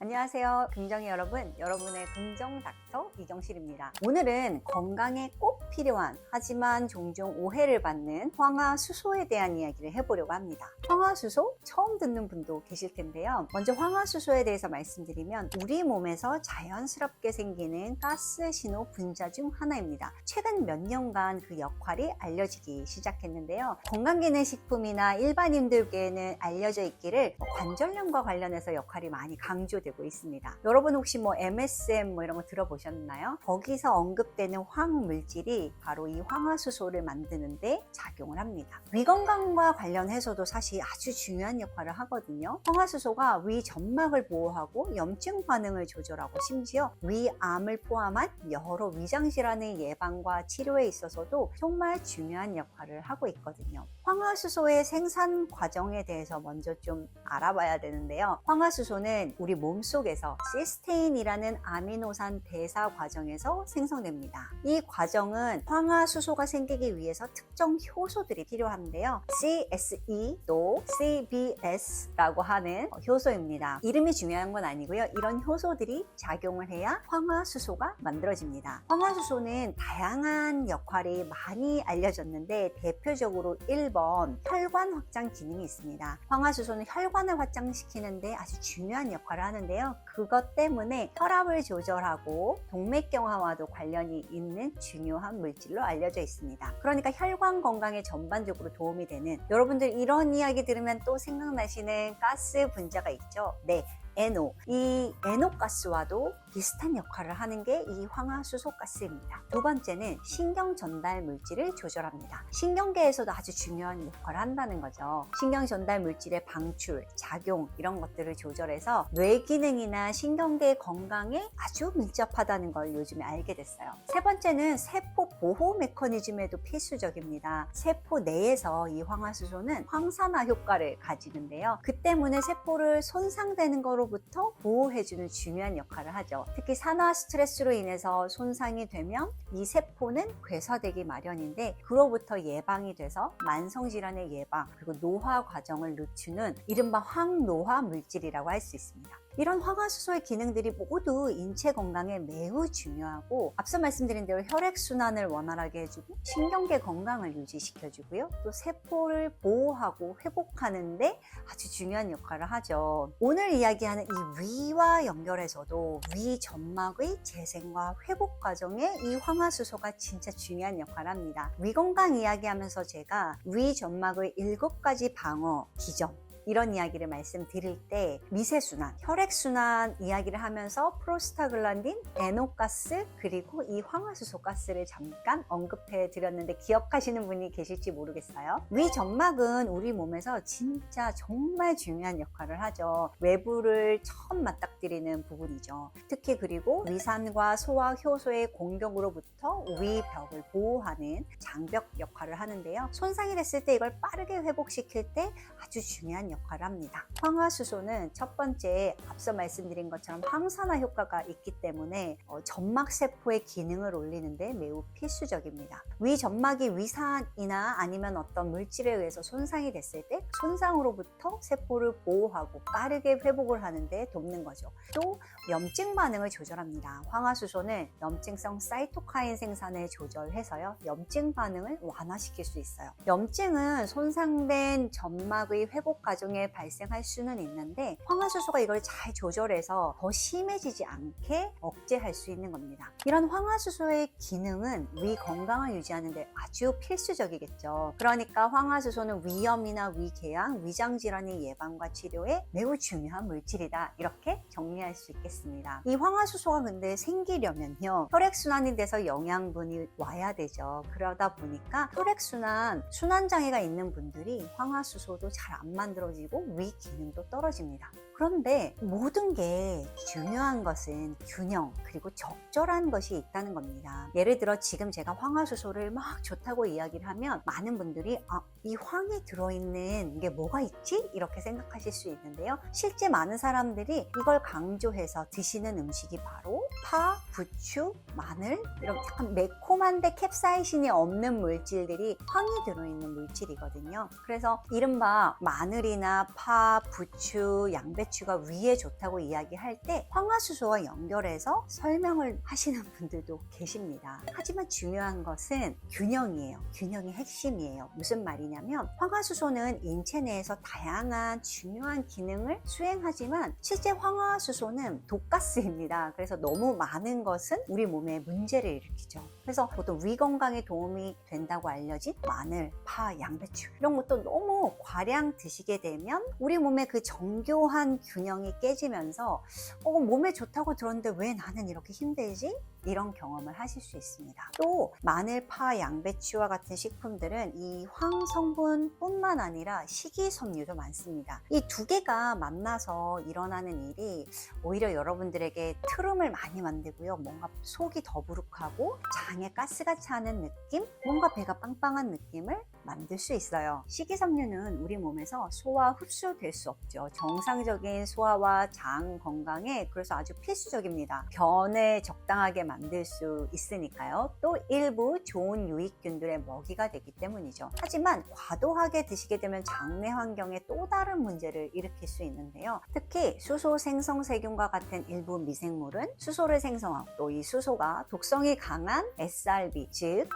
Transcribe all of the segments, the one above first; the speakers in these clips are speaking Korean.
안녕하세요. 긍정의 여러분, 여러분의 긍정 닥터 이정실입니다. 오늘은 건강에 꼭 필요한 하지만 종종 오해를 받는 황화수소에 대한 이야기를 해보려고 합니다. 황화수소 처음 듣는 분도 계실 텐데요. 먼저 황화수소에 대해서 말씀드리면 우리 몸에서 자연스럽게 생기는 가스 신호 분자 중 하나입니다. 최근 몇 년간 그 역할이 알려지기 시작했는데요. 건강기능식품이나 일반인들께는 알려져 있기를 관절염과 관련해서 역할이 많이 강조되고 있습니다. 여러분 혹시 MSM 이런 거 들어보셨나요? 거기서 언급되는 황물질이 바로 이 황화수소를 만드는데 작용을 합니다. 위 건강과 관련해서도 사실 아주 중요한 역할을 하거든요. 황화수소가 위 점막을 보호하고 염증 반응을 조절하고 심지어 위암을 포함한 여러 위장질환의 예방과 치료에 있어서도 정말 중요한 역할을 하고 있거든요. 황화수소의 생산 과정에 대해서 먼저 좀 알아봐야 되는데요. 황화수소는 우리 몸속에서 시스테인이라는 아미노산 대사 과정에서 생성됩니다. 이 과정은 황화수소가 생기기 위해서 특정 효소들이 필요한데요. CSE 또 CBS라고 하는 효소입니다. 이름이 중요한 건 아니고요. 이런 효소들이 작용을 해야 황화수소가 만들어집니다. 황화수소는 다양한 역할이 많이 알려졌는데 대표적으로 1번 혈관 확장 기능이 있습니다. 황화수소는 혈관을 확장시키는데 아주 중요한 역할을 하는데요. 그것 때문에 혈압을 조절하고 동맥경화와도 관련이 있는 중요한 물질로 알려져 있습니다. 그러니까 혈관 건강에 전반적으로 도움이 되는, 여러분들 이런 이야기 들으면 또 생각나시는 가스 분자가 있죠. 네, NO. 이 NO 가스와도 비슷한 역할을 하는 게 이 황화수소 가스입니다. 두 번째는 신경 전달 물질을 조절합니다. 신경계에서도 아주 중요한 역할을 한다는 거죠. 신경 전달 물질의 방출, 작용 이런 것들을 조절해서 뇌 기능이나 신경계 건강에 아주 밀접하다는 걸 요즘에 알게 됐어요. 세 번째는 세포 보호 메커니즘에도 필수적입니다. 세포 내에서 이 황화수소는 황산화 효과를 가지는데요. 그 때문에 세포를 손상되는 거로부터 보호해주는 중요한 역할을 하죠. 특히 산화 스트레스로 인해서 손상이 되면 이 세포는 괴사되기 마련인데 그로부터 예방이 돼서 만성질환의 예방 그리고 노화 과정을 늦추는 이른바 황노화 물질이라고 할 수 있습니다. 이런 황화수소의 기능들이 모두 인체 건강에 매우 중요하고 앞서 말씀드린 대로 혈액순환을 원활하게 해주고 신경계 건강을 유지시켜주고요. 또 세포를 보호하고 회복하는데 아주 중요한 역할을 하죠. 오늘 이야기하는 이 위와 연결해서도 위 점막의 재생과 회복 과정에 이 황화수소가 진짜 중요한 역할을 합니다. 위 건강 이야기하면서 제가 위 점막의 7가지 방어 기전 이런 이야기를 말씀드릴 때 미세순환, 혈액순환 이야기를 하면서 프로스타글란딘, NO가스 그리고 이 황화수소 가스를 잠깐 언급해 드렸는데 기억하시는 분이 계실지 모르겠어요. 위 점막은 우리 몸에서 진짜 정말 중요한 역할을 하죠. 외부를 처음 맞닥뜨리는 부분이죠. 특히 그리고 위산과 소화 효소의 공격으로부터 위벽을 보호하는 장벽 역할을 하는데요. 손상이 됐을 때 이걸 빠르게 회복시킬 때 아주 중요한 역할을 합니다. 황화수소는 첫 번째 앞서 말씀드린 것처럼 항산화 효과가 있기 때문에 점막세포의 기능을 올리는데 매우 필수적입니다. 위 점막이 위산이나 아니면 어떤 물질에 의해서 손상이 됐을 때 손상으로부터 세포를 보호하고 빠르게 회복을 하는데 돕는 거죠. 또 염증 반응을 조절합니다. 황화수소는 염증성 사이토카인 생산을 조절해서요. 염증 반응을 완화시킬 수 있어요. 염증은 손상된 점막의 회복 과정에 발생할 수는 있는데 황화수소가 이걸 잘 조절해서 더 심해지지 않게 억제할 수 있는 겁니다. 이런 황화수소의 기능은 위 건강을 유지하는 데 아주 필수적이겠죠. 그러니까 황화수소는 위염이나 위궤양, 위장질환의 예방과 치료에 매우 중요한 물질이다. 이렇게 정리할 수 있겠습니다. 이 황화수소가 근데 생기려면요. 혈액순환이 돼서 영양분이 와야 되죠. 그러다 보니까 혈액순환, 순환장애가 있는 분들이 황화수소도 잘 안 만들어지고 위 기능도 떨어집니다. 그런데 모든 게 중요한 것은 균형 그리고 적절한 것이 있다는 겁니다. 예를 들어 지금 제가 황화수소를 막 좋다고 이야기를 하면 많은 분들이 이 황이 들어있는 게 뭐가 있지? 이렇게 생각하실 수 있는데요. 실제 많은 사람들이 이걸 강조해서 드시는 음식이 바로 파, 부추, 마늘 이런 약간 매콤한데 캡사이신이 없는 물질들이 황이 들어있는 물질이거든요. 그래서 이른바 마늘이나 파, 부추, 양배추 양배추가 위에 좋다고 이야기할 때 황화수소와 연결해서 설명을 하시는 분들도 계십니다. 하지만 중요한 것은 균형이에요. 균형이 핵심이에요. 무슨 말이냐면 황화수소는 인체 내에서 다양한 중요한 기능을 수행하지만 실제 황화수소는 독가스입니다. 그래서 너무 많은 것은 우리 몸에 문제를 일으키죠. 그래서 보통 위 건강에 도움이 된다고 알려진 마늘, 파, 양배추 이런 것도 너무 과량 드시게 되면 우리 몸의 그 정교한 균형이 깨지면서 몸에 좋다고 들었는데 왜 나는 이렇게 힘들지? 이런 경험을 하실 수 있습니다. 또 마늘, 파, 양배추와 같은 식품들은 이 황 성분뿐만 아니라 식이섬유도 많습니다. 이 두 개가 만나서 일어나는 일이 오히려 여러분들에게 트름을 많이 만들고요. 뭔가 속이 더부룩하고 장에 가스가 차는 느낌, 뭔가 배가 빵빵한 느낌을 만들 수 있어요. 식이섬유는 우리 몸에서 소화 흡수될 수 없죠. 정상적인 소화와 장 건강에 그래서 아주 필수적입니다. 변에 적당하게 만들 수 있으니까요. 또 일부 좋은 유익균들의 먹이가 되기 때문이죠. 하지만 과도하게 드시게 되면 장내 환경에 또 다른 문제를 일으킬 수 있는데요. 특히 수소 생성세균과 같은 일부 미생물은 수소를 생성하고 또 이 수소가 독성이 강한 SRB 즉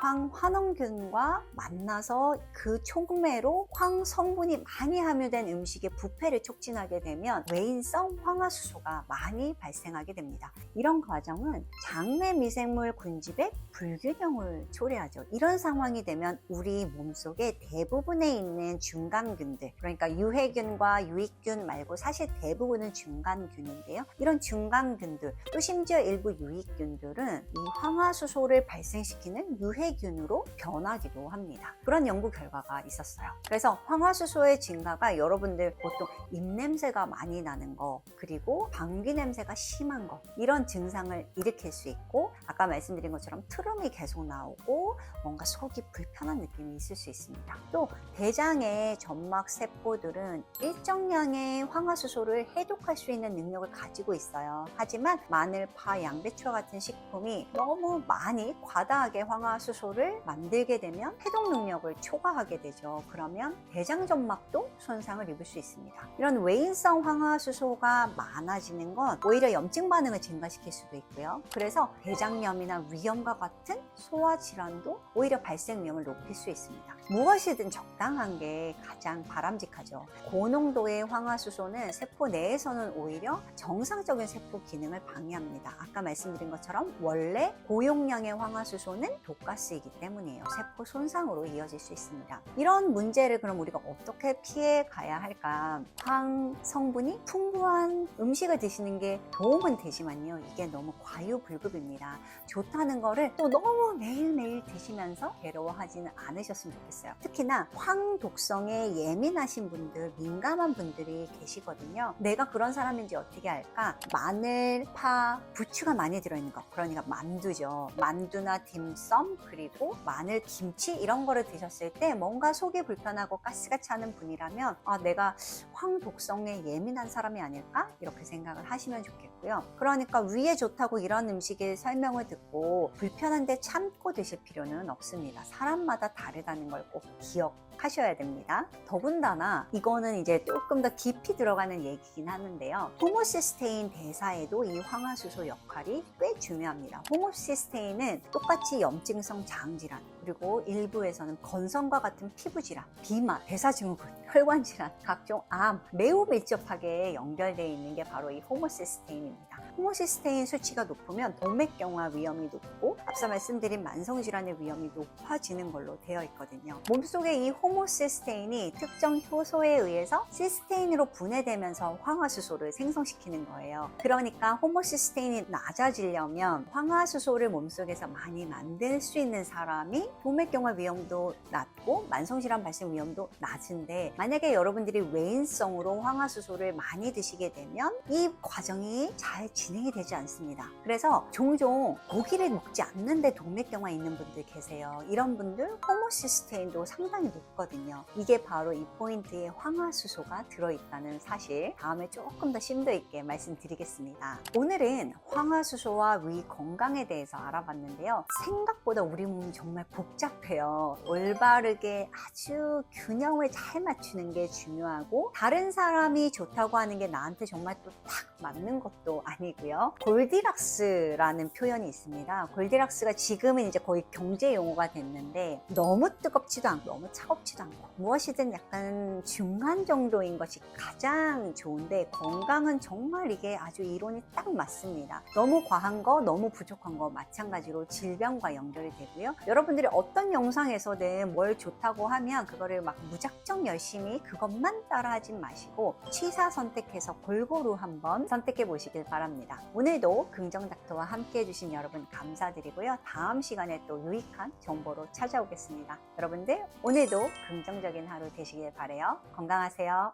황환원균과 만나서 그 촉매로 황 성분이 많이 함유된 음식의 부패를 촉진하게 되면 외인성 황화수소가 많이 발생하게 됩니다. 이런 과정은 장내 미생물 군집의 불균형을 초래하죠. 이런 상황이 되면 우리 몸속에 대부분에 있는 중간균들, 그러니까 유해균과 유익균 말고 사실 대부분은 중간균인데요. 이런 중간균들, 또 심지어 일부 유익균들은 이 황화수소를 발생시키는 유해균으로 변하기도 합니다. 그런 연구 결과가 있었어요. 그래서 황화수소의 증가가 여러분들 보통 입냄새가 많이 나는 거, 그리고 방귀 냄새가 심한 거, 이런 증상을 일으킬 수 있고, 아까 말씀드린 것처럼 트름이 계속 나오고 뭔가 속이 불편한 느낌이 있을 수 있습니다. 또 대장의 점막 세포들은 일정량의 황화수소를 해독할 수 있는 능력을 가지고 있어요. 하지만 마늘, 파, 양배추와 같은 식품이 너무 많이 과다하게 황화수소를 만들게 되면 해독 능력을 초과하게 되죠. 그러면 대장 점막도 손상을 입을 수 있습니다. 이런 외인성 황화수소가 많아지는 건 오히려 염증 반응을 증가시킬 수도 있고요. 그래서 대장염이나 위염과 같은 소화질환도 오히려 발생 위험을 높일 수 있습니다. 무엇이든 적당한 게 가장 바람직하죠. 고농도의 황화수소는 세포 내에서는 오히려 정상적인 세포 기능을 방해합니다. 아까 말씀드린 것처럼 원래 고용량의 황화수소는 독가스이기 때문이에요. 세포 손상으로 이어질 수 있습니다. 이런 문제를 그럼 우리가 어떻게 피해 가야 할까? 황 성분이 풍부한 음식을 드시는 게 도움은 되지만요. 이게 너무 과유불급입니다. 좋다는 거를 또 너무 매일매일 드시면서 괴로워하지는 않으셨으면 좋겠어요. 특히나 황 독성에 예민하신 분들, 민감한 분들이 계시거든요. 내가 그런 사람인지 어떻게 알까? 마늘, 파, 부추가 많이 들어있는 거, 그러니까 만두죠. 만두나 딤섬, 그리고 마늘, 김치 이런 거를 드셨을 때 뭔가 속이 불편하고 가스가 차는 분이라면 내가 황 독성에 예민한 사람이 아닐까? 이렇게 생각을 하시면 좋겠고요. 그러니까 위에 좋다고 이런 음식의 설명을 듣고 불편한데 참고 드실 필요는 없습니다. 사람마다 다르다는 걸 꼭 기억하셔야 됩니다. 더군다나 이거는 이제 조금 더 깊이 들어가는 얘기긴 하는데요. 호모시스테인 대사에도 이 황화수소 역할이 꽤 중요합니다. 호모시스테인은 똑같이 염증성 장질환, 그리고 일부에서는 건성과 같은 피부질환, 비만, 대사증후군, 혈관질환, 각종 암, 매우 밀접하게 연결되어 있는 게 바로 이 호모시스테인입니다. 호모시스테인 수치가 높으면 동맥경화 위험이 높고 앞서 말씀드린 만성질환의 위험이 높아지는 걸로 되어 있거든요. 몸속에 이 호모시스테인이 특정 효소에 의해서 시스테인으로 분해되면서 황화수소를 생성시키는 거예요. 그러니까 호모시스테인이 낮아지려면 황화수소를 몸속에서 많이 만들 수 있는 사람이 동맥경화 위험도 낮고 만성질환 발생 위험도 낮은데, 만약에 여러분들이 외인성으로 황화수소를 많이 드시게 되면 이 과정이 잘 진행이 되지 않습니다. 그래서 종종 고기를 먹지 않는데 동맥경화 있는 분들 계세요. 이런 분들 호모시스테인도 상당히 높거든요. 이게 바로 이 포인트에 황화수소가 들어있다는 사실, 다음에 조금 더 심도 있게 말씀드리겠습니다. 오늘은 황화수소와 위 건강에 대해서 알아봤는데요. 생각보다 우리 몸이 정말 복잡해요. 올바르게 아주 균형을 잘 맞추는 게 중요하고, 다른 사람이 좋다고 하는 게 나한테 정말 또 딱 맞는 것도 아니고요. 골디락스라는 표현이 있습니다. 골디락스가 지금은 이제 거의 경제 용어가 됐는데, 너무 뜨겁지도 않고 너무 차갑지도 않고 무엇이든 약간 중간 정도인 것이 가장 좋은데, 건강은 정말 이게 아주 이론이 딱 맞습니다. 너무 과한 거, 너무 부족한 거 마찬가지로 질병과 연결이 되고요. 여러분들이 어떤 영상에서는 뭘 좋다고 하면 그거를 막 무작정 열심히 그것만 따라하지 마시고 취사 선택해서 골고루 한번 선택해 보시길 바랍니다. 오늘도 긍정닥터와 함께 해주신 여러분 감사드리고요. 다음 시간에 또 유익한 정보로 찾아오겠습니다. 여러분들 오늘도 긍정적인 하루 되시길 바라요. 건강하세요.